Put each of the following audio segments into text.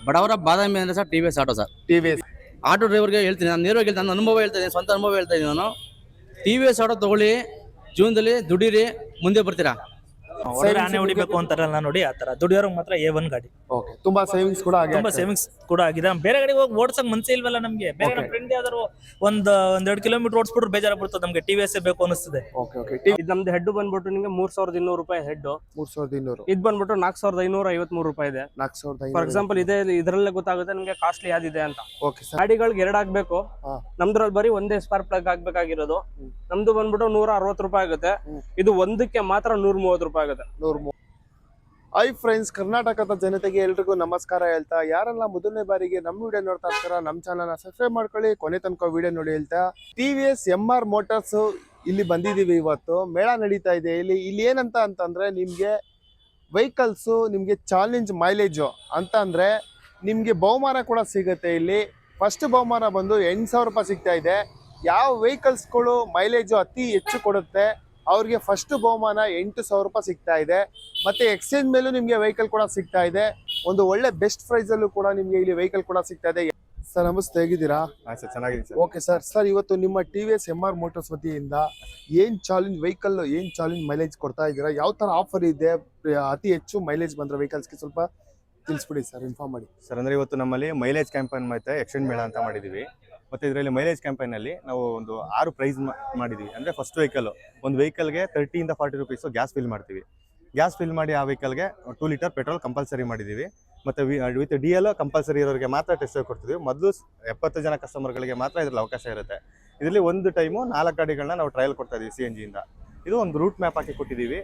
ಬಡವರ ಬಾದಾಮಿ ಅಂದರೆ sir T V S auto sir. TVS. Auto ಡ್ರೈವರ್ಗೆ ಹೇಳ್ತೀನಿ, ನಾನು ನೇರವಾಗಿ ಹೇಳ್ತೀನಿ, ನನ್ನ ಅನುಭವ ಹೇಳ್ತಾ ಇದ್ದೀನಿ, ಸ್ವಂತ ಅನುಭವ ಹೇಳ್ತಾ ಇದ್ದೀನಿ ನಾನು. ಟಿ ವಿ ಎಸ್ ಆಟೋ ತೊಗೊಳ್ಳಿ, ಜೀವನದಲ್ಲಿ ದುಡೀರಿ, ಮುಂದೆ ಬರ್ತೀರಾ. ಆನೆ ಹೊಡಿಬೇಕು ಅಂತಾರಲ್ಲ ನೋಡಿ, ಆ ತರ ದುಡಿಯೋರ್ಗೆ ಮಾತ್ರ A1 ಗಾಡಿ. ಓಕೆ, ತುಂಬಾ ಸೇವಿಂಗ್ಸ್ ಕೂಡ ಆಗಿದೆ. ತುಂಬಾ ಸೇವಿಂಗ್ಸ್ ಕೂಡ ಆಗಿದೆ. ಬೇರೆ ಗಾಡಿ ಹೋಗಿ ಓಡ್ಸಕ್ ಮನ್ಸೇ ಇಲ್ವಲ್ಲ ನಮ್ಗೆ. ಬೇರೆ ನಮ್ಮ ಫ್ರೆಂಡ್ ಯಾವ್ದಾರು ಒಂದ್ 2 ಕಿಲೋಮೀಟರ್ ಓಡಿಸ್ಬಿಟ್ರು ಬೇಜಾರ ಬಿಡ್ತದೆ ನಮ್ಗೆ. TVS ಬೇಕು ಅನಿಸ್ತದೆ. Okay okay. ಇದು ನಮ್ದು ಹೆಡ್ ಬಂದ್ಬಿಟ್ಟು ನಿಮಗೆ 3200 ರೂಪಾಯಿ ಹೆಡ್. 3200. ಇದು ಬಂದ್ಬಿಟ್ಟು 4553 ರೂಪಾಯಿ ಇದೆ. 4500. ಫಾರ್ ಎಕ್ಸಾಂಪಲ್ ಇದರಲ್ಲೇ ಗೊತ್ತಾಗುತ್ತೆ ನಿಮ್ಗೆ ಕಾಸ್ಟ್ಲಿ ಯಾವ್ದಿದೆ ಅಂತ. Okay sir. ಗಾಡಿಗಳಿಗೆ 2 ಆಗ್ಬೇಕು, ನಮ್ದ್ರಲ್ಲಿ ಬರೀ ಒಂದೇ ಸ್ಪಾರ್ಕ್ ಪ್ಲಗ್ ಆಗ್ಬೇಕಾಗಿರೋದು. ನಮ್ದು ಬಂದ್ಬಿಟ್ಟು 160 ರೂಪಾಯಿ ಆಗುತ್ತೆ. ಇದು ಒಂದಕ್ಕೆ ಮಾತ್ರ 130 ರೂಪಾಯಿ ಆಗುತ್ತೆ. 130. ಹೈ ಫ್ರೆಂಡ್ಸ್, ಕರ್ನಾಟಕದ ಜನತೆಗೆ ಎಲ್ರಿಗೂ ನಮಸ್ಕಾರ ಹೇಳ್ತಾ, ಯಾರೆಲ್ಲ ಮೊದಲನೇ ಬಾರಿಗೆ ನಮ್ಮ ವಿಡಿಯೋ ನೋಡ್ತಾ ಇರ್ತಾರ ನಮ್ಮ ಚಾನಲ್ನ ಸಬ್ಸ್ಕ್ರೈಬ್ ಮಾಡ್ಕೊಳ್ಳಿ, ಕೊನೆ ತನಕ ವಿಡಿಯೋ ನೋಡಿ ಹೇಳ್ತಾ. TVS MR ಮೋಟರ್ಸ್ ಇಲ್ಲಿ ಬಂದಿದ್ದೀವಿ. ಇವತ್ತು ಮೇಳ ನಡೀತಾ ಇದೆ ಇಲ್ಲಿ ಏನಂತ ಅಂತಂದ್ರೆ, ನಿಮಗೆ ವೆಹಿಕಲ್ಸು ನಿಮಗೆ ಚಾಲೆಂಜ್ ಮೈಲೇಜು ಅಂತ ಅಂದ್ರೆ ನಿಮಗೆ ಬಹುಮಾನ ಕೂಡ ಸಿಗುತ್ತೆ. ಇಲ್ಲಿ ಫಸ್ಟ್ ಬಹುಮಾನ ಬಂದು 8000 ರೂಪಾಯಿ ಸಿಗ್ತಾ ಇದೆ. ಯಾವ ವೆಹಿಕಲ್ಸ್ಗಳು ಮೈಲೇಜು ಅತಿ ಹೆಚ್ಚು ಕೊಡುತ್ತೆ ಅವ್ರಿಗೆ ಫಸ್ಟ್ ಬಹುಮಾನ 8000 ರೂಪಾಯಿ ಸಿಗ್ತಾ ಇದೆ. ಮತ್ತೆ ಎಕ್ಸ್ಚೇಂಜ್ ಮೇಲೂ ನಿಮಗೆ ವೆಹಿಕಲ್ ಕೂಡ ಸಿಗ್ತಾ ಇದೆ. ಒಂದು ಒಳ್ಳೆ ಬೆಸ್ಟ್ ಪ್ರೈಸ್ ಅಲ್ಲೂ ಕೂಡ ನಿಮಗೆ ಇಲ್ಲಿ ವೆಹಿಕಲ್ ಕೂಡ ಸಿಗ್ತಾ ಇದೆ. ಸರ್ ನಮಸ್ತೆ, ಹೇಗಿದ್ದೀರಾ? ಸರ್ ಚೆನ್ನಾಗಿದೆ ಸರ್. ಓಕೆ ಸರ್, ಇವತ್ತು ನಿಮ್ಮ TVS MR ಮೋಟರ್ಸ್ ವತಿಯಿಂದ ಏನ್ ಚಾಲೆಂಜ್ ವೆಹಿಕಲ್, ಏನ್ ಚಾಲೆಂಜ್ ಮೈಲೇಜ್ ಕೊಡ್ತಾ ಇದ್ದೀರಾ, ಯಾವ ತರ ಆಫರ್ ಇದೆ, ಅತಿ ಹೆಚ್ಚು ಮೈಲೇಜ್ ಬಂದ್ರೆ ವೆಹಿಕಲ್ಸ್ಗೆ ಸ್ವಲ್ಪ ತಿಳಿಸ್ಬಿಡಿ ಸರ್, ಇನ್ಫಾರ್ಮ್ ಮಾಡಿ ಸರ್. ಅಂದ್ರೆ ಇವತ್ತು ನಮ್ಮಲ್ಲಿ ಮೈಲೇಜ್ ಕ್ಯಾಂಪೇನ್ ಮತ್ತೆ ಎಕ್ಸ್ಚೇಂಜ್ ಮೇಳ ಅಂತ ಮಾಡಿದೀವಿ. ಮತ್ತೆ ಇದರಲ್ಲಿ ಮೈಲೇಜ್ ಕ್ಯಾಂಪೇನ್ ಅಲ್ಲಿ ನಾವು ಒಂದು 6 ಪ್ರೈಸ್ ಮಾಡಿದೀವಿ. ಅಂದ್ರೆ ಫಸ್ಟ್ ಒಂದು ವೆಹಿಕಲ್ಗೆ 30 ಇಂದ 40 ರೂಪೀಸ್ ಗ್ಯಾಸ್ ಫಿಲ್ ಮಾಡ್ತೀವಿ. ಗ್ಯಾಸ್ ಫಿಲ್ ಮಾಡಿ ಆ ವೆಹಿಕಲ್ಗೆ 2 ಲೀಟರ್ ಪೆಟ್ರೋಲ್ ಕಂಪಲ್ಸರಿ ಮಾಡಿದೀವಿ. ಮತ್ತೆ ವಿತ್ DL ಕಂಪಲ್ಸರಿ ಇರೋರಿಗೆ ಮಾತ್ರ ಟೆಸ್ಟ್ ಕೊಡ್ತೀವಿ. ಮೊದಲು 70 ಜನ ಕಸ್ಟಮರ್ಗಳಿಗೆ ಮಾತ್ರ ಇದ್ರಲ್ಲಿ ಅವಕಾಶ ಇರುತ್ತೆ. ಇದರಲ್ಲಿ ಒಂದು ಟೈಮು 4 ಗಾಡಿಗಳನ್ನ ನಾವು ಟ್ರಯಲ್ ಕೊಡ್ತಾ ಇದೀವಿ CNG ಇಂದ. ಇದು ಒಂದು ರೂಟ್ ಮ್ಯಾಪ್ ಹಾಕಿ ಕೊಟ್ಟಿದ್ದೀವಿ.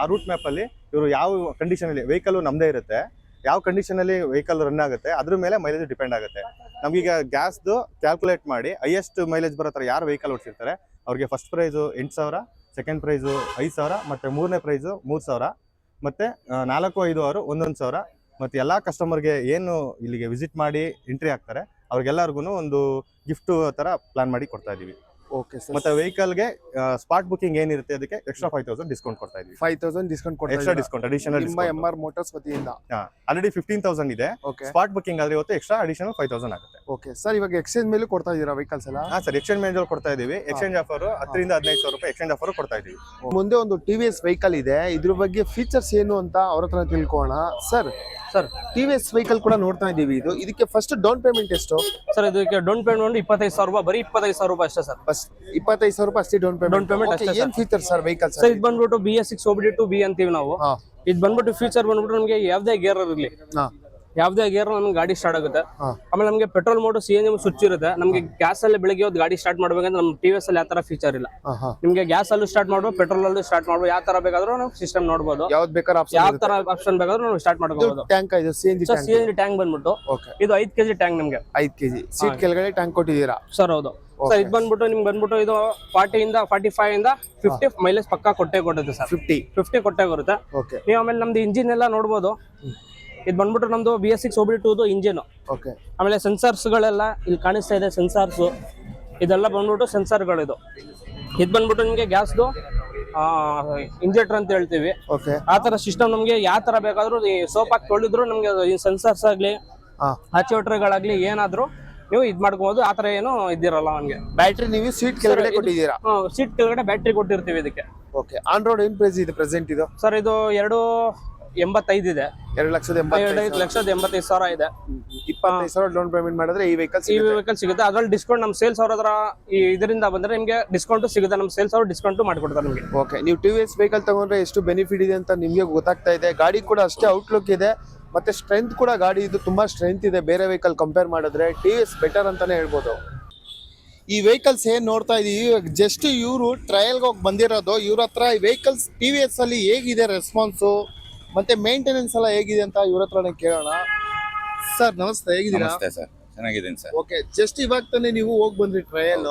ಆ ರೂಟ್ ಮ್ಯಾಪ್ ಅಲ್ಲಿ ಇವರು ಯಾವ ಕಂಡೀಷನ್ ಅಲ್ಲಿ ವೆಹಿಕಲ್ ನಮ್ದೇ ಇರುತ್ತೆ, ಯಾವ ಕಂಡೀಷನ್ ಅಲ್ಲಿ ವೆಹಿಕಲ್ ರನ್ ಆಗುತ್ತೆ ಅದ್ರ ಮೇಲೆ ಮೈಲೇಜ್ ಡಿಪೆಂಡ್ ಆಗುತ್ತೆ. ನಮಗೀಗ ಗ್ಯಾಸ್ದು ಕ್ಯಾಲ್ಕುಲೇಟ್ ಮಾಡಿ ಹೈಯೆಸ್ಟ್ ಮೈಲೇಜ್ ಬರೋ ಥರ ಯಾರು ವೆಹಿಕಲ್ ಓಡಿಸಿರ್ತಾರೆ ಅವ್ರಿಗೆ ಫಸ್ಟ್ ಪ್ರೈಸು 8000, ಸೆಕೆಂಡ್ ಪ್ರೈಸು 5000, ಮತ್ತು ಮೂರನೇ ಪ್ರೈಸು 3000, ಮತ್ತು 4, 5, 6 1,1000. ಮತ್ತು ಎಲ್ಲ ಕಸ್ಟಮರ್ಗೆ ಏನು ಇಲ್ಲಿಗೆ ವಿಸಿಟ್ ಮಾಡಿ ಎಂಟ್ರಿ ಆಗ್ತಾರೆ ಅವ್ರಿಗೆಲ್ಲರಿಗೂ ಒಂದು ಗಿಫ್ಟ್ ಥರ ಪ್ಲಾನ್ ಮಾಡಿ ಕೊಡ್ತಾ ಇದ್ದೀವಿ. Okay sir. ಮತ್ತೆ ವೆಹಿಕಲ್ಗೆ ಸ್ಪಾಟ್ ಬುಕಿಂಗ್ ಏನಿರುತ್ತೆ ಅದಕ್ಕೆ ಎಕ್ಸ್ಟ್ರಾ 5000 ಡಿಸ್ಕೌಂಟ್ ಕೊಡ್ತಾ ಇದೀವಿ. 5000 ಡಿಸ್ಕೌಂಟ್ ಕೊಡ್ತಾ ಎಕ್ಸ್ಟ್ರಾ ಡಿಸ್ಕೌಂಟ್ ಅಡಿಷನಲ್ ನಿಮ್ಮ MR ಮೋಟರ್ಸ್ ವತಿಯಿಂದ. ಆಲ್ರೆಡಿ 15,000 ಇದೆ. ಸ್ಪಾಟ್ ಬುಕಿಂಗ್ ಆದ್ರೆ ಇವತ್ತು ಎಕ್ಸ್ಟ್ರಾ ಅಡಿಷನಲ್ 5000 ಆಗುತ್ತೆ. ಓಕೆ ಸರ್, ಇವಾಗ ಎಕ್ಸ್ಚೇಂಜ್ ಮೇಲೂ ಕೊಡ್ತಾ ಇದೀರಾ ವೆಹಿಕಲ್ಸ್ ಎಲ್ಲ? ಸರ್, ಎಕ್ಸ್ಚೇಂಜ್ ಮೇಲ್ ಕೊಡ್ತಾ ಇದೀವಿ. ಎಕ್ಸ್ಚೇಂಜ್ ಆಫರ್ 10 ರಿಂದ 15,000 ರೂಪಾಯಿ ಎಕ್ಸ್ಚೇಂಜ್ ಆಫರ್ ಕೊಡ್ತಾ ಇದೀವಿ. ಮುಂದೆ ಒಂದು TVS ವೆಹಿಕಲ್ ಇದೆ, ಇದ್ರ ಬಗ್ಗೆ ಫೀಚರ್ಸ್ ಏನು ಅಂತ ಅವ್ರ ಹತ್ರ ತಿಳ್ಕೊಳ್ಳೋಣ. ಸರ್ TVS ವೆಹಿಕಲ್ ಕೂಡ ನೋಡ್ತಾ ಇದೀವಿ. ಇದಕ್ಕೆ ಫಸ್ಟ್ ಡೌನ್ ಪೇಮೆಂಟ್ ಎಷ್ಟು ಸರ್? ಇದಕ್ಕೆ ಡೌನ್ ಪೇಮೆಂಟ್ 25,000 ರೂಪಾಯಿ, ಬರೀ 25,000 ರೂಪಾಯಿ ಅಷ್ಟೇ ಸರ್. ಬಸ್ 25,000 ರೂಪಾಯಿ ಅಷ್ಟೇ ಡೌನ್ ಪೇಮೆಂಟ್ ಅಷ್ಟೇ. ಏನ್ ಫೀಚರ್ ಸರ್ ವೆಹಿಕಲ್? ಸರ್ ಇದು ಬಂದ್ಬಿಟ್ಟು BS6 OBD2B ಅಂತೀವಿ ನಾವು. ಇದು ಬಂದ್ಬಿಟ್ಟು ಫೀಚರ್ ಬಂದ್ಬಿಟ್ಟು ನಮಗೆ ಯಾವ್ದೇ ಗೇರ್ ಇರಲಿ, ಯಾವ್ದೇ ಗೇರ್ ನಮ್ಗೆ ಗಾಡಿ ಸ್ಟಾರ್ಟ್ ಆಗುತ್ತೆ. ಆಮೇಲೆ ನಮಗೆ ಪೆಟ್ರೋಲ್ ಮೋಡ್ CNG ಸ್ವಿಚ್ ಇರುತ್ತೆ. ನಮ್ಗೆ ಗ್ಯಾಸ್ ಅಲ್ಲಿ ಬೆಳಿಗ್ಗೆ ಒಂದು ಗಾಡಿ ಸ್ಟಾರ್ಟ್ ಮಾಡ್ಬೇಕಂದ್ರೆ ನಮ್ಮ TVS ಅಲ್ಲಿ ಯಾವ ತರ ಫೀಚರ್ ಇಲ್ಲ. ನಿಮ್ಗೆ ಗ್ಯಾಸ್ ಅಲ್ಲೂ ಸ್ಟಾರ್ಟ್ ಮಾಡ್ಬೋದು, ಪೆಟ್ರೋಲ್ ಅಲ್ಲೂ ಸ್ಟಾರ್ಟ್ ಮಾಡ್ಬೋದು, ಯಾವ ತರ ಬೇಕಾದ್ರೂ ನಾವು ಸಿಸ್ಟಮ್ ನೋಡಬಹುದು. ಯಾವ್ದು ಬೇಕಾದ್ರೂ ಯಾವ ತರ ಆಪ್ಷನ್ ಬೇಕಾದ್ರೂ ನಾವು ಸ್ಟಾರ್ಟ್ ಮಾಡ್ಕೋಬಹುದು. ಟ್ಯಾಂಕ್ ಇದು CNG ಟ್ಯಾಂಕ್ ಬಂದ್ಬಿಟ್ಟು ಇದು 5 kg ಟ್ಯಾಂಕ್. ನಮ್ಗೆ 5 kg ಸೀಟ್ ಕೆಳಗಡೆ ಟ್ಯಾಂಕ್ ಕೊಟ್ಟಿದ್ದೀರಾ ಸರ್? ಹೌದು ಸರ್. ಇದು ಬಂದ್ಬಿಟ್ಟು ನಿಮ್ಗೆ ಬಂದ್ಬಿಟ್ಟು ಇದು 40 ಇಂದ 45 ಇಂದ 50 ಮೈಲೇಜ್ ಪಕ್ಕಾ ಕೊಟ್ಟೆ ಕೊಡುತ್ತೆ ಸರ್. 50 ಕೊಟ್ಟೆ ಬರುತ್ತೆ. ನೀವು ಆಮೇಲೆ ನಮ್ದು ಇಂಜಿನ್ ಎಲ್ಲ ನೋಡ್ಬೋದು. ಇದು ಬಂದ್ಬಿಟ್ಟು ನಮ್ದು BS6 OBD2 ಇಂಜಿನ್. ಆಮೇಲೆ ಸೆನ್ಸರ್ಸ್ ಗಳೆಲ್ಲ ಇಲ್ಲಿ ಕಾಣಿಸ್ತಾ ಇದೆ. ಸೆನ್ಸಾರ್ಸ್ ಇದೆಲ್ಲ ಬಂದ್ಬಿಟ್ಟು ಸೆನ್ಸರ್ಗಳು. ಇದು ಬಂದ್ಬಿಟ್ಟು ನಿಮ್ಗೆ ಗ್ಯಾಸ್ದು ಇಂಜೆಕ್ಟರ್ ಅಂತ ಹೇಳ್ತೀವಿ. ಆ ತರ ಸಿಸ್ಟಮ್ ನಮ್ಗೆ ಯಾವ ತರ ಬೇಕಾದ್ರೂ ಸೋಪ್ ಹಾಕಿ ತೊಳೆದ್ರು ನಮ್ಗೆ ಸೆನ್ಸರ್ಸ್ ಆಗ್ಲಿ ಆಕ್ಚುಯೇಟರ್ಗಳಾಗ್ಲಿ ಏನಾದ್ರು ನೀವು ಇದ್ ಮಾಡ್ಕೋಬಹುದು. ಆ ತರ ಏನು ಇದಿರಲ್ಲ. ನಮ್ಗೆ ಬ್ಯಾಟ್ರಿ ನೀವು ಸೀಟ್ ಕೆಳಗಡೆ ಕೊಟ್ಟಿದ್ದೀರಾ? ಸೀಟ್ ಕೆಳಗಡೆ ಬ್ಯಾಟ್ರಿ ಕೊಟ್ಟಿರ್ತೀವಿ ಇದಕ್ಕೆ. ಓಕೆ. ಆನ್ ರೋಡ್ ಏನ್ ಪ್ರೈಸ್ ಇದೆ ಪ್ರೆಸೆಂಟ್ ಇದು? ಸರ್ ಇದು 285 ಇದೆ. 2,85,000 ಇದೆ. 25,000 ಡೌನ್ ಪೇಮೆಂಟ್ ಮಾಡಿದ್ರೆ ಈ ವೆಹಿಕಲ್ ಸಿಗುತ್ತೆ. ಅದ್ರಲ್ಲಿ ಡಿಸ್ಕೌಂಟ್ ನಮ್ಮ ಸೇಲ್ಸ್ ಅವ್ರ ಹತ್ರ ಇದರಿಂದ ಬಂದ್ರೆ ನಿಮ್ಗೆ ಡಿಸ್ಕೌಂಟ್ ಸಿಗುತ್ತೆ. ನಮ್ಮ ಸೇಲ್ಸ್ ಅವರು ಡಿಸ್ಕೌಂಟ್ ಮಾಡಿಕೊಡ್ತಾರೆ ನಿಮಗೆ. ಓಕೆ. ನೀವು TVS ವೆಹಿಕಲ್ ತಗೊಂಡ್ರೆ ಎಷ್ಟು ಬೆನಿಫಿಟ್ ಇದೆ ಅಂತ ನಿಮ್ಗೆ ಗೊತ್ತಾಗ್ತಾ ಇದೆ. ಗಾಡಿ ಕೂಡ ಅಷ್ಟೇ ಔಟ್ಲುಕ್ ಇದೆ, ಮತ್ತೆ ಸ್ಟ್ರೆಂತ್ ಕೂಡ ಗಾಡಿ ಇದು ತುಂಬಾ ಸ್ಟ್ರೆಂತ್ ಇದೆ. ಬೇರೆ ವೆಹಿಕಲ್ ಕಂಪೇರ್ ಮಾಡಿದ್ರೆ TVS ಬೆಟರ್ ಅಂತಾನೆ ಹೇಳ್ಬೋದು. ಈ ವೆಹಿಕಲ್ಸ್ ಏನ್ ನೋಡ್ತಾ ಇದೀವಿ ಜಸ್ಟ್ ಇವರು ಟ್ರಯಲ್ಗೆ ಹೋಗಿ ಬಂದಿರೋದು. ಇವ್ರ ಹತ್ರ ಈ ವೆಹಿಕಲ್ಸ್ TVS ಅಲ್ಲಿ ಹೇಗಿದೆ ರೆಸ್ಪಾನ್ಸು ಮತ್ತೆ ಮೇಂಟೆನೆನ್ಸ್ ಎಲ್ಲ ಹೇಗಿದೆ ಅಂತ ಇವ್ರ ಹತ್ರನೇ ಕೇಳೋಣ. ಸರ್ ನಮಸ್ತೆ, ಹೇಗಿದ್ದೀರಾ? ನಮಸ್ತೆ ಸರ್, ಚೆನ್ನಾಗಿದ್ದೀನಿ ಸರ್. ಓಕೆ. ಜಸ್ಟ್ ಇವಾಗ ತಾನೇ ನೀವು ಹೋಗಿ ಬಂದ್ರಿ ಟ್ರಯಲ್.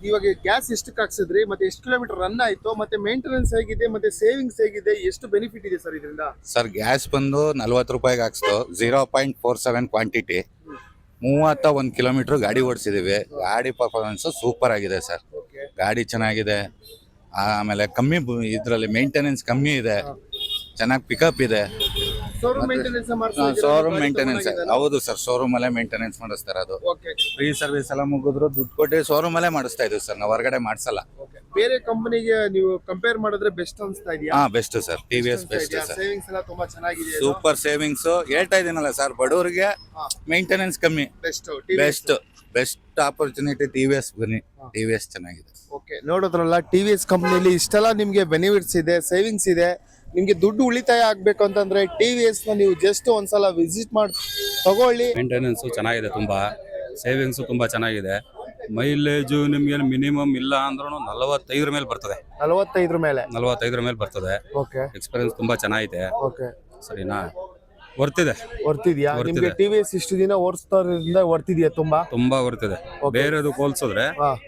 ಇವಾಗ ಗ್ಯಾಸ್ ಎಷ್ಟಕ್ಕೆ ಹಾಕ್ಸಿದ್ರಿ, ಮತ್ತೆ ಎಷ್ಟು ಕಿಲೋಮೀಟರ್ ರನ್ ಆಯ್ತು, ಮತ್ತೆ ಮೇಂಟೆನೆನ್ಸ್ ಹೇಗಿದೆ, ಮತ್ತೆ ಸೇವಿಂಗ್ಸ್ ಹೇಗಿದೆ, ಎಷ್ಟು ಬೆನಿಫಿಟ್ ಇದೆ ಸರ್ ಇದರಿಂದ? ಸರ್ ಗ್ಯಾಸ್ ಬಂದು 40 ರೂಪಾಯಿಗೆ ಹಾಕ್ಸ್ತು. 0.47 ಕ್ವಾಂಟಿಟಿ, 31 ಕಿಲೋಮೀಟರ್ ಗಾಡಿ ಓಡಿಸಿದೀವಿ. ಗಾಡಿ ಪರ್ಫಾರ್ಮೆನ್ಸ್ ಸೂಪರ್ ಆಗಿದೆ ಸರ್. ಗಾಡಿ ಚೆನ್ನಾಗಿದೆ. ಆಮೇಲೆ ಕಮ್ಮಿ ಇದರಲ್ಲಿ ಮೇಂಟೆನೆನ್ಸ್ ಕಮ್ಮಿ ಇದೆ, ಚೆನ್ನಾಗಿ ಪಿಕಪ್ ಇದೆ. ಶೋರೂಮ್ ಮೇಂಟೆನೆನ್ಸ್ ಶೋರೂಮ್ ಮೇಂಟೆನೆನ್ಸ್ ಹೌದು ಸರ್, ಶೋರೂಮ್ ಅಲ್ಲೇ ಮೇಂಟೆನೆನ್ಸ್ ಮಾಡಿಸ್ತಾರೆ. ಅದು ಓಕೆ ಫ್ರೀ ಸರ್ವಿಸ್ ಎಲ್ಲ ಮುಗಿದ್ರು ದುಡ್ಡು ಕೊಟ್ಟು ಶೋರೂಮ್ ಅಲ್ಲೇ ಮಾಡಿಸ್ತಾ ಇದೀವಿ ಸರ್, ನಾವು ಹೊರಗಡೆ ಮಾಡ್ಸಲ್ಲ. ಓಕೆ. ಬೇರೆ ಕಂಪನಿಗೆ ನೀವು ಕಂಪೇರ್ ಮಾಡಿದ್ರೆ ಬೆಸ್ಟ್ ಅನ್ಸ್ತಾ ಇದೆಯಾ? ಹಾ best sir, TVS best sir. Savings ಎಲ್ಲ ತುಂಬಾ ಚೆನ್ನಾಗಿದೆ. ಸೂಪರ್ ಸೇವಿಂಗ್ಸ್ ಹೇಳ್ತಾ ಇದೀನಲ್ಲ ಸರ್, ಬಡವರಿಗೆ ಮೇಂಟೆನೆನ್ಸ್ ಕಮ್ಮಿ. ಬೆಸ್ಟ್ ಬೆಸ್ಟ್ ಆಪರ್ಚುನಿಟಿ ಟಿವಿಎಸ್ ಬನ್ನಿ, ಟಿವಿಎಸ್ ಚೆನ್ನಾಗಿದೆ. ಓಕೆ, ನೋಡಿದ್ರಲ್ಲ ಟಿವಿಎಸ್ ಕಂಪನಿಲಿ ಇಷ್ಟೆಲ್ಲ ನಿಮ್ಗೆ ಬೆನಿಫಿಟ್ಸ್ ಇದೆ, ಸೇವಿಂಗ್ಸ್ ಇದೆ. ನಿಮ್ಗೆ ದುಡ್ಡು ಉಳಿತಾಯ ಆಗ್ಬೇಕು ಅಂತಂದ್ರೆ ಟಿವಿಎಸ್ ನ ನೀವು ಜಸ್ಟ್ ಒಂದ್ಸಲ ವಿಸಿಟ್ ಮಾಡಿ ತಗೊಳ್ಳಿ. ಮೇಂಟೆನೆನ್ಸ್ ಚೆನ್ನಾಗಿದೆ, ತುಂಬಾ ಸೇವಿಂಗ್ಸ್ ತುಂಬಾ ಚೆನ್ನಾಗಿದೆ. ಮೈಲೇಜು ನಿಮ್ಗೆ ಮಿನಿಮಮ್ ಇಲ್ಲ ಅಂದ್ರೂ 45 ಮೇಲೆ ಬರ್ತದೆ. 45 ಮೇಲೆ 45 ಮೇಲೆ ಬರ್ತದೆ. ಓಕೆ. ಎಕ್ಸ್ಪೀರಿಯನ್ಸ್ ತುಂಬಾ ಚೆನ್ನಾಗಿದೆ. ಓಕೆ, ಸರಿನಾ? ವರ್ತಿದೆ. ವರ್ತಿದ್ಯಾ ನಿಮ್ಗೆ? ಟಿವಿಎಸ್ ಇಷ್ಟು ದಿನ ಓಡಿಸ್ತಾರಿಂದ ವರ್ತಿದ್ಯಾ? ತುಂಬಾ ವರ್ತಿದೆ. ಬೇರೆದು ಹೋಲ್ಸಿದ್ರೆ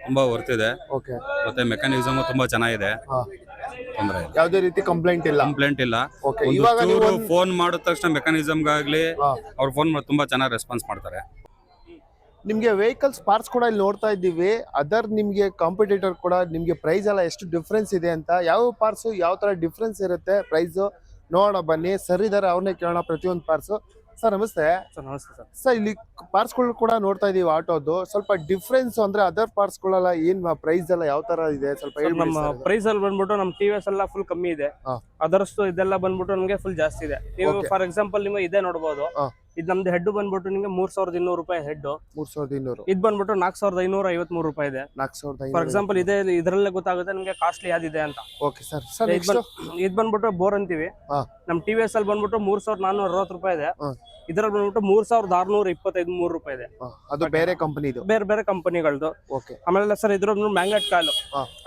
ತುಂಬಾ ವರ್ತಿದೆ. ಓಕೆ. ಮತ್ತೆ ಮೆಕ್ಯಾನಿಸಮ್ ತುಂಬಾ ಚೆನ್ನಾಗಿದೆ. ತೊಂದ್ರೆ ಇಲ್ಲ, ಯಾವುದೇ ರೀತಿ ಕಂಪ್ಲೇಂಟ್ ಇಲ್ಲ. ಓಕೆ. ಇವಾಗ ನೀವು ಫೋನ್ ಮಾಡಿದ ತಕ್ಷಣ ಮೆಕ್ಯಾನಿಸಮ್ಗಾಗ್ಲಿ ಅವ್ರು ಫೋನ್ ಮಾಡಿ ತುಂಬಾ ಚೆನ್ನಾಗಿ ರೆಸ್ಪಾನ್ಸ್ ಮಾಡ್ತಾರೆ. ನಿಮ್ಗೆ ವೆಹಿಕಲ್ಸ್ ಪಾರ್ಟ್ಸ್ ಕೂಡ ಇಲ್ಲಿ ನೋಡ್ತಾ ಇದ್ದೀವಿ. ಅದರ್ ನಿಮ್ಗೆ ಕಾಂಪಿಟೇಟರ್ ಕೂಡ ನಿಮ್ಗೆ ಪ್ರೈಸ್ ಎಲ್ಲ ಎಷ್ಟು ಡಿಫ್ರೆನ್ಸ್ ಇದೆ ಅಂತ, ಯಾವ ಪಾರ್ಟ್ಸ್ ಯಾವ ತರ ಡಿಫ್ರೆನ್ಸ್ ಇರುತ್ತೆ ಪ್ರೈಸ್ ನೋಡೋಣ ಬನ್ನಿ. ಸರ್ ಇದಾರೆ, ಅವ್ರನ್ನೇ ಕೇಳೋಣ ಪ್ರತಿಯೊಂದು ಪಾರ್ಟ್ಸ್. ಸರ್ ನಮಸ್ತೆ. ಸರ್ ನಮಸ್ತೆ ಸರ್. ಸರ್ ಇಲ್ಲಿ ಪಾರ್ಟ್ಸ್ ಗಳು ಕೂಡ ನೋಡ್ತಾ ಇದೀವಿ ಆಟೋದು. ಸ್ವಲ್ಪ ಡಿಫ್ರೆನ್ಸ್ ಅಂದ್ರೆ ಅದರ್ ಪಾರ್ಟ್ಸ್ ಗಳೆಲ್ಲ ಏನ್ ಪ್ರೈಸ್ ಎಲ್ಲ ಯಾವ ತರ ಇದೆ ಸ್ವಲ್ಪ ಹೇಳಿ. ನಮ್ಮ ಪ್ರೈಸ್ ಅಲ್ಲಿ ಬಂದ್ಬಿಟ್ಟು ನಮ್ಮ ಟಿವಿಎಸ್ ಎಲ್ಲ ಫುಲ್ ಕಮ್ಮಿ ಇದೆ. ಅದರ್ಸ್ ಇದೆಲ್ಲ ಬಂದ್ಬಿಟ್ಟು ನಮಗೆ ಫುಲ್ ಜಾಸ್ತಿ ಇದೆ. ನೀವು ಫಾರ್ ಎಕ್ಸಾಂಪಲ್ ನಿಮಗೆ ಇದೇ ನೋಡಬಹುದು. ಇದು ನಮ್ದು ಹೆಡ್ ಬಂದ್ಬಿಟ್ಟು ನಿಮಗೆ 3200 ರೂಪಾಯಿ ಹೆಡ್. 3200. ಇದು ಬಂದ್ಬಿಟ್ಟು 4553 ರೂಪಾಯಿ ಇದೆ. 4500. ಫಾರ್ ಎಕ್ಸಾಂಪಲ್ ಇದೆ, ಇದರಲ್ಲೇ ಗೊತ್ತಾಗುತ್ತೆ ನಿಮಗೆ ಕಾಸ್ಟ್ಲಿ ಯಾವ್ದಿದೆ ಅಂತ. Okay sir. ಸರ್ ಇದು ಬಂದ್ಬಿಟ್ಟು ಬೋರ್ ಅಂತೀವಿ. ನಮ್ ಟಿವಿಎಸ್ ಅಲ್ಲಿ ಬಂದ್ಬಿಟ್ಟು 3460 ರೂಪಾಯಿ ಇದೆ. ಇದರಲ್ಲಿ ಬಂದ್ಬಿಟ್ಟು 3625 ರೂಪಾಯಿ ಇದೆ. ಅದು ಬೇರೆ ಕಂಪನಿದು, ಬೇರೆ ಬೇರೆ ಕಂಪನಿಗಳದು. ಆಮೇಲೆ ಸರ್ ಇದ್ರ ಮ್ಯಾಂಗ್ಲೆಟ್ ಕಾಯಿಲ್,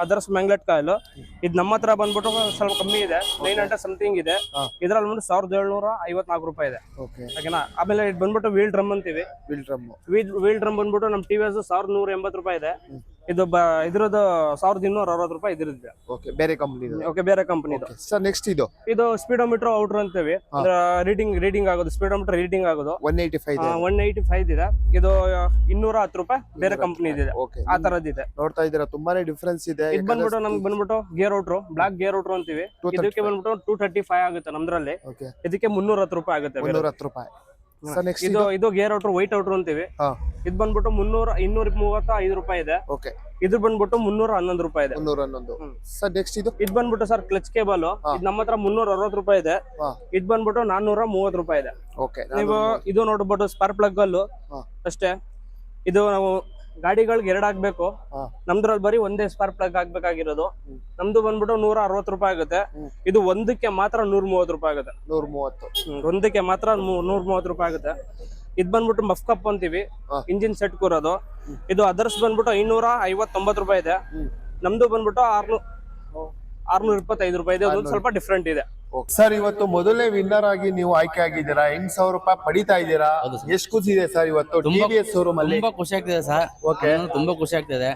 ಅದರ್ಸ್ ಮ್ಯಾಂಗ್ಲೆಟ್ ಕಾಯಿಲ್. ಇದು ನಮ್ಮ ಹತ್ರ ಬಂದ್ಬಿಟ್ಟು ಸ್ವಲ್ಪ ಕಮ್ಮಿ ಇದೆ, 900 ಸಮಥಿಂಗ್ ಇದೆ. ಇದ್ರಲ್ಲಿ ಬಂದ್ಬಿಟ್ಟು 1754 ರೂಪಾಯಿ ಇದೆ. ಓಕೆನಾ? ಆಮೇಲೆ ಇದು ಬಂದ್ಬಿಟ್ಟು ವೀಲ್ ಡ್ರಮ್ ಅಂತೀವಿ. ವೀಲ್ ಡ್ರಮ್ ಬಂದ್ಬಿಟ್ಟು ನಮ್ ಟಿವಿಎಸ್ 1180 ರೂಪಾಯಿ ಇದೆ. ಇದು ಇದ್ರದ್ದು 1260 ರೂಪಾಯಿ ಇದ್ರದ್ದು. ಓಕೆ, ಬೇರೆ ಕಂಪನಿ. ಓಕೆ, ಬೇರೆ ಕಂಪನಿ. ಸರ್ ನೆಕ್ಸ್ಟ್ ಇದು ಸ್ಪೀಡೋಮೀಟರ್ ಔಟರ್ ಅಂತೀವಿ. ರೀಡಿಂಗ್ ಆಗೋದು, ಸ್ಪೀಡೋಮೀಟರ್ ರೀಡಿಂಗ್ ಆಗೋದು 185 ಇದೆ. ಇದು 210 ರೂಪಾಯಿ ಬೇರೆ ಕಂಪನಿ ಇದೆ. ಆ ತರದಿದೆ. ನೋಡ್ತಾ ಇದ್ದೀರಾ, ತುಂಬಾನೇ ಡಿಫ್ರೆನ್ಸ್ ಇದೆ. ಇದು ಬಂದ್ಬಿಟ್ಟು ನಮ್ಗೆ ಬಂದ್ಬಿಟ್ಟು ಗೇರ್ ಔಟ್ರು, ಬ್ಲಾಕ್ ಗೇರ್ ಔಟ್ರು ಅಂತೀವಿ. ಇದಕ್ಕೆ ಬಂದ್ಬಿಟ್ಟು 235 ಆಗುತ್ತೆ ನಮ್ದ್ರಲ್ಲಿ. ಇದಕ್ಕೆ 310 ರೂಪಾಯಿ ಆಗುತ್ತೆ. 310 ರೂಪಾಯಿ. ಇದು ಗೇರ್ ಔಟ್ರು, ವೈಟ್ ಔಟ್ರು ಅಂತೀವಿ. ಇದು ಬಂದ್ಬಿಟ್ಟು 235 ರೂಪಾಯಿ ಇದೆ. ಇದು ಬಂದ್ಬಿಟ್ಟು 311 ರೂಪಾಯಿ ಇದೆ. 311. ಸರ್ ನೆಕ್ಸ್ಟ್ ಇದು ಬಂದ್ಬಿಟ್ಟು ಸರ್ ಕ್ಲಚ್ ಕೇಬಲ್. ಇದು ನಮ್ಮ ಹತ್ರ 360 ರೂಪಾಯಿ ಇದೆ. ಇದು ಬಂದ್ಬಿಟ್ಟು 430 ರೂಪಾಯಿ ಇದೆ. ನೀವು ಇದು ನೋಡ್ಬಿಟ್ಟು ಸ್ಪಾರ್ಕ್ ಪ್ಲಗ್ ಅಲ್ಲೂ ಅಷ್ಟೇ. ಇದು ನಾವು ಗಾಡಿಗಳಿಗೆ 2 ಹಾಕ್ಬೇಕು. ನಮ್ದ್ರಲ್ಲಿ ಬರೀ ಒಂದೇ ಸ್ಪಾರ್ಕ್ ಪ್ಲಗ್ ಹಾಕ್ಬೇಕಾಗಿರೋದು. ನಮ್ದು ಬಂದ್ಬಿಟ್ಟು 160 ರೂಪಾಯಿ ಆಗುತ್ತೆ. ಇದು ಒಂದಕ್ಕೆ ಮಾತ್ರ 130 ರೂಪಾಯಿ ಆಗುತ್ತೆ. 130. ಒಂದಕ್ಕೆ ಮಾತ್ರ 130 ರೂಪಾಯಿ ಆಗುತ್ತೆ. ಇದು ಬಂದ್ಬಿಟ್ಟು ಮಫ್ ಕಪ್ ಅಂತೀವಿ, ಇಂಜಿನ್ ಸೆಟ್ ಕೂರೋದು. ಇದು ಅದರ್ಸ್ ಬಂದ್ಬಿಟ್ಟು 559 ರೂಪಾಯಿ ಇದೆ. ನಮ್ದು ಬಂದ್ಬಿಟ್ಟು 625 ರೂಪಾಯಿ ಇದೆ. ಅದೊಂದು ಸ್ವಲ್ಪ ಡಿಫ್ರೆಂಟ್ ಇದೆ. ಸರ್ ಇವತ್ತು ಮೊದಲನೇ ವಿನ್ನರ್ ಆಗಿ ನೀವು ಆಯ್ಕೆ ಆಗಿದ್ದೀರಾ. 8,000 ರೂಪಾಯಿ ಪಡಿತಾ ಇದ್ದೀರಾ. ಎಷ್ಟು ಖುಷಿ ಇದೆ ಸರ್ ಇವತ್ತು ಟಿವಿಎಸ್ ಶೋರೂಮ್ ಅಲ್ಲಿ? ತುಂಬಾ ಖುಷಿ ಆಗ್ತಿದೆ ಸರ್. ತುಂಬಾ ಖುಷಿ ಆಗ್ತಿದೆ.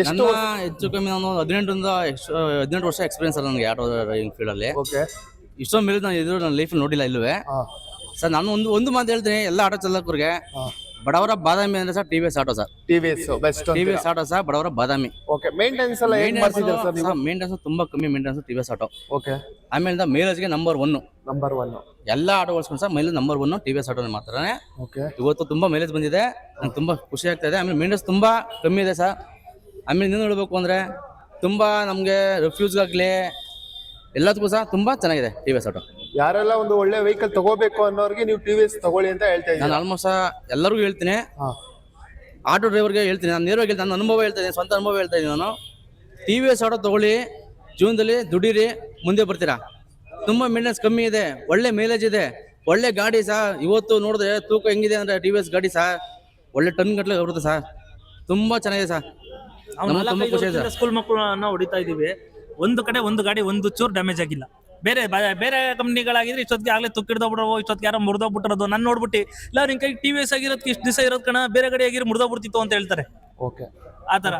ಎಷ್ಟು ಹೆಚ್ಚು ಕಮ್ಮಿ ನಾನು 18 ವರ್ಷ ಎಕ್ಸ್ಪೀರಿಯನ್ಸ್ ನನಗೆ ಆಟೋ ಡ್ರೈವಿಂಗ್ ಫೀಲ್ಡ್ ಅಲ್ಲಿ. ಇಷ್ಟೊಂದು ಮೇಲೆ ನಾನು ಇದು ನನ್ನ ಲೈಫ್ ನೋಡಿಲ್ಲ ಇಲ್ಲವೇ ಸರ್. ನಾನು ಒಂದು ಮಾತು ಹೇಳ್ತೀನಿ ಎಲ್ಲ ಆಟೋ ಚಾಲಕರಿಗೆ, ಬಡವರ ಬಾದಾಮಿ ಅಂದ್ರೆ sir TVS auto sir. TVS auto sir ಬಡವರ ಬಾದಾಮಿ. ಮೇಂಟೆನೆನ್ಸ್ ಎಲ್ಲ ಹೇಗೆ ಮಾಡ್ತಿದ್ದೀರಾ ಸರ್ ನೀವು? ಮೇಂಟೆನೆನ್ಸ್ ತುಂಬಾ ಕಮ್ಮಿ ಮೇಂಟೆನೆನ್ಸ್ ಟಿವಿಎಸ್ ಆಟೋ. ಆಮೇಲೆ ಮೈಲೇಜ್ಗೆ ನಂಬರ್ 1 ಎಲ್ಲ ಆಟೋ ಓಡಿಸ್ಕೊಂಡು sir mileage number 1 TVS auto ಮಾತ್ರ. ಇವತ್ತು ತುಂಬಾ ಮೈಲೇಜ್ ಬಂದಿದೆ, ನಂಗೆ ತುಂಬಾ ಖುಷಿ ಆಗ್ತಾ ಇದೆ. ಆಮೇಲೆ ಮೇಂಟೆನೆನ್ಸ್ ತುಂಬಾ ಕಮ್ಮಿ ಇದೆ ಸರ್. ಆಮೇಲೆ ಇನ್ನೇನು ಹೇಳ್ಬೇಕು ಅಂದ್ರೆ ತುಂಬಾ ನಮ್ಗೆ ರಿಫ್ಯೂಸ್ಗಾಗ್ಲಿ ಎಲ್ಲದಕ್ಕೂ ಸಹ ತುಂಬಾ ಚೆನ್ನಾಗಿದೆ ಟಿವಿಎಸ್ ಆಟೋ. ಯಾರೆಲ್ಲ ಒಂದು ಒಳ್ಳೆ ವೆಹಿಕಲ್ ತಗೋಬೇಕು ಅನ್ನೋರಿಗೆ ನೀವು ಟಿವಿಎಸ್ ತಗೊಳ್ಳಿ ಅಂತ ಹೇಳ್ತಾ ಇದ್ದೀನಿ. ನಾನು ಆಲ್ಮೋಸ್ಟ್ ಎಲ್ಲರಿಗೂ ಹೇಳ್ತೀನಿ, ಆಟೋ ಡ್ರೈವರ್ಗೆ ಹೇಳ್ತೀನಿ, ನಾನು ನೇರವಾಗಿ ಹೇಳ್ತೀನಿ, ನನ್ನ ಅನುಭವ ಹೇಳ್ತಾ ಇದ್ದೀನಿ, ಸ್ವಂತ ಅನುಭವ ಹೇಳ್ತಾ ಇದ್ದೀನಿ ನಾನು. ಟಿವಿಎಸ್ ಆಟೋ ತಗೊಳ್ಳಿ, ಜೀವನದಲ್ಲಿ ದುಡೀರಿ, ಮುಂದೆ ಬರ್ತೀರಾ. ತುಂಬ ಮೇಂಟೆನೆನ್ಸ್ ಕಮ್ಮಿ ಇದೆ, ಒಳ್ಳೆ ಮೈಲೇಜ್ ಇದೆ, ಒಳ್ಳೆ ಗಾಡಿ ಸಹ. ಇವತ್ತು ನೋಡಿದ್ರೆ ತೂಕ ಹೆಂಗಿದೆ ಅಂದರೆ ಟಿವಿಎಸ್ ಗಾಡಿ ಸಹ ಒಳ್ಳೆ ಟನ್ ಗಟ್ಟಲೆ ಬರುತ್ತೆ ಸರ್. ತುಂಬ ಚೆನ್ನಾಗಿದೆ ಸರ್. ತುಂಬ ಖುಷಿ ಇದೆ. ಸ್ಕೂಲ್ ಮಕ್ಕಳನ್ನ ಹೊಡಿತಾ ಇದೀವಿ. ಒಂದು ಕಡೆ ಒಂದು ಗಾಡಿ ಒಂದು ಚೂರು ಡ್ಯಾಮೇಜ್ ಆಗಿಲ್ಲ. ಬೇರೆ ಕಂಪ್ನಿಗಳಾಗಿದ್ರೆ ಇಷ್ಟೊತ್ತಿಗೆ ಆಗ್ಲೇ ತುಕ್ಕಿಡ್ದೋಗ್ಬಿಟ್ರೋ, ಇಷ್ಟೊತ್ತಿಗೆ ಯಾರೋ ಮುರಿದೋಗ್ಬಿಟ್ಟಿರೋದು. ನಾನು ನೋಡ್ಬಿಟ್ಟು ಇಲ್ಲ ನಿನ್ ಕೈ ಟಿವಿಎಸ್ ಆಗಿರೋದಕ್ಕೆ ಇಷ್ಟು ದಿವಸ ಇರೋದ್ ಕಣ, ಬೇರೆ ಗಾಡಿ ಆಗಿರೋ ಮುರಿದೋಗ್ಬಿಡ್ತಿತ್ತು ಅಂತ ಹೇಳ್ತಾರೆ. ಆತರ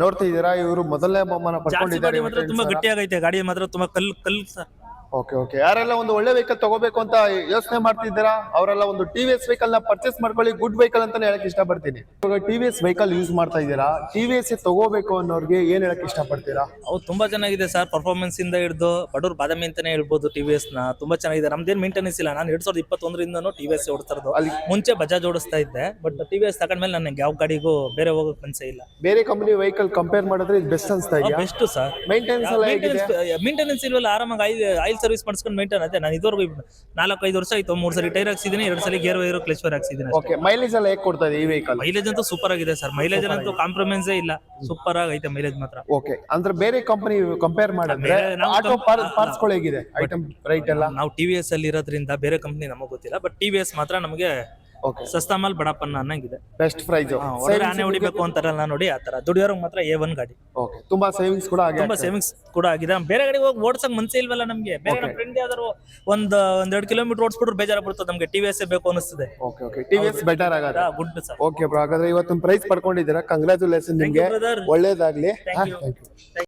ನೋಡ್ತಾ ಇದ್ದೀರಾ, ಇವರು ಮೊದಲನೇ ಬಹುಮಾನ ಪಡ್ಕೊಂಡಿದ್ದಾರೆ. ತುಂಬಾ ಗಟ್ಟಿಯಾಗೈತೆ ಗಾಡಿ ಮಾತ್ರ, ತುಂಬಾ ಕಲ್ಲು ಸರ್. ಓಕೆ ಓಕೆ, ಯಾರೆಲ್ಲ ಒಂದು ಒಳ್ಳೆ ವೆಹಿಕಲ್ ತಗೋಬೇಕು ಅಂತ ಯೋಚನೆ ಮಾಡ್ತಿದ್ದೀರಾ ಅವರೆಲ್ಲ ಒಂದು ಟಿವಿಎಸ್ ವೆಹಿಕಲ್ ನ ಪರ್ಚೇಸ್ ಮಾಡ್ಕೊಳ್ಳಿ. ಗುಡ್ ವೆಹಿಕಲ್ ಅಂತಾನೆ ಹೇಳಕ್ ಇಷ್ಟಪಡ್ತೀನಿ. ಇವಾಗ ಟಿವಿಎಸ್ ವೆಹಿಕಲ್ ಯೂಸ್ ಮಾಡ್ತಾ ಇದ್ದೀರಾ, ಟಿವಿಎಸ್ ತಗೋಬೇಕು ಅನ್ನೋರ್ಗೆ ಏನ್ ಹೇಳಕ್ ಇಷ್ಟಪಡ್ತೀರಾ? ಅವು ತುಂಬಾ ಚೆನ್ನಾಗಿದೆ ಸರ್. ಪರ್ಫಾರ್ಮೆನ್ಸ್ ಇಂದ ಹಿಡಿದು ಬಡವ್ರ ಬಾದಾಮಿ ಅಂತಾನೆ ಹೇಳ್ಬೋದು. ಟಿವಿಎಸ್ ನ ತುಂಬಾ ಚೆನ್ನಾಗಿದೆ. ನಮ್ದೇನ್ ಮೇಂಟೆನೆನ್ಸ್ ಇಲ್ಲ. ನಾನು 2021 ಟಿವಿಎಸ್ ಓಡಿಸ್ತಾ ಇರೋದು. ಅಲ್ಲಿ ಮುಂಚೆ ಬಜಾಜ್ ಓಡಿಸ್ತಾ ಇದ್ದೆ, ಬಟ್ ಟಿವಿಎಸ್ ತಗೊಂಡ್ಮೇಲೆ ನನಗೆ ಯಾವ ಗಾಡಿಗೂ ಬೇರೆ ಹೋಗಕ್ ಮನ್ಸೇ ಇಲ್ಲ. ಬೇರೆ ಕಂಪನಿ ವೆಹಿಕಲ್ ಕಂಪೇರ್ ಮಾಡಿದ್ರೆ ಇದು ಬೆಸ್ಟ್ ಅನ್ಸ್ತಾ ಇದೆಯಾ? Best sir. ಮೇಂಟೆನೆನ್ಸ್ ಎಲ್ಲ ಹೇಗಿದೆ? ಮೇಂಟೆನೆನ್ಸ್ ಇಲ್ವಲ್ಲ, ಆರಾಮಾಗಿ ಆಯಿಲ್ ಸರ್ವಿಸ್ ಮಾಡಿಸ್ಕೊಂಡು ಮೇಂಟೈನ್ ಅದೇ. ನಾನು ಇದುವರೆಗೂ 4-5 ವರ್ಷ ಆಯ್ತು. 3 ಸರಿ ಟೈರ್ ಹಾಕ್ಸಿದ್ದೀನಿ, 2 ಸಲ ಗೇರ್ ವೈರು ಕ್ಲಚ್ ವೈರ್ ಹಾಕ್ಸಿದ್ದೀನಿ. ಓಕೆ, ಮೈಲೇಜ್ ಎಲ್ಲ ಹೇಗೆ ಕೊಡ್ತಾ ಇದೆ ಈ ವೆಹಿಕಲ್? ಮೈಲೇಜ್ ಅಂತೂ ಸೂಪರ್ ಆಗಿದೆ ಸರ್. ಮೈಲೇಜ್ ಅಂತೂ ಕಾಂಪ್ರಮೈಸೇ ಇಲ್ಲ. ಸೂಪರ್ ಆಗೈತೆ ಮೈಲೇಜ್ ಮಾತ್ರ. ಓಕೆ, ಅಂದ್ರೆ ಬೇರೆ ಕಂಪನಿ ಕಂಪೇರ್ ಮಾಡಿದ್ರೆ ಬೇರೆ ನಾವು ಆಟೋ ಪಾರ್ಟ್ಸ್ ಗಳು ಹೇಗಿದೆ? ಐಟಮ್ ರೈಟ್ ಎಲ್ಲ ನಾವು ಟಿವಿಎಸ್ ಅಲ್ಲಿ ಇರೋದ್ರಿಂದ ಬೇರೆ ಕಂಪ್ನಿ ನಮಗೆ ಗೊತ್ತಿಲ್ಲ, ಬಟ್ ಟಿವಿಎಸ್ ಮಾತ್ರ ನಮಗೆ ಓಕೆ, ಸಸ್ತಾ ಮಾಲ್ ಬಡಪ್ಪನ್ನ ಅನ್ನಂಗಿದೆ. Best price. ಹೊರಗಡೆ ಆನೆ ಹೊಡಿಬೇಕು ಅಂತಾರಲ್ಲ ನೋಡಿ, ಆ ತರ ದುಡಿಯೋರ್ಗೆ ಮಾತ್ರ A1 ಗಾಡಿ. ಓಕೆ, ತುಂಬಾ ಸೇವಿಂಗ್ಸ್ ಕೂಡ ಆಗಿದೆ. ತುಂಬಾ ಸೇವಿಂಗ್ಸ್ ಕೂಡ ಆಗಿದೆ. ಬೇರೆ ಗಾಡಿಗೆ ಹೋಗಿ ಓಡ್ಸಕ್ ಮನ್ಸೇ ಇಲ್ವಲ್ಲ ನಮ್ಗೆ. ಬೇರೆ ನಮ್ಮ ಫ್ರೆಂಡ್ ಯಾವ್ದಾರು ಒಂದ್ 2 ಕಿಲೋಮೀಟರ್ ಓಡಿಸ್ಬಿಟ್ರೆ ಬೇಜಾರ ಬರ್ತದೆ ನಮ್ಗೆ. ಟಿವಿಎಸ್ ಬೇಕು ಅನಿಸ್ತದೆ. ಓಕೆ ಓಕೆ, ಟಿವಿಎಸ್ ಬೆಟರ್ ಆಗತ್ತೆ. Good sir. ಓಕೆ ಬ್ರೋ, ಹಾಗಾದ್ರೆ ಇವತ್ತು ಪ್ರೈಸ್ ಪಡ್ಕೊಂಡಿದ್ದೀರಾ, ಕಂಗ್ರಾಚುಲೇಷನ್ ನಿಮ್ಗೆ. brother. ಒಳ್ಳೇದಾಗ್ಲಿ. Thank you. Thank you.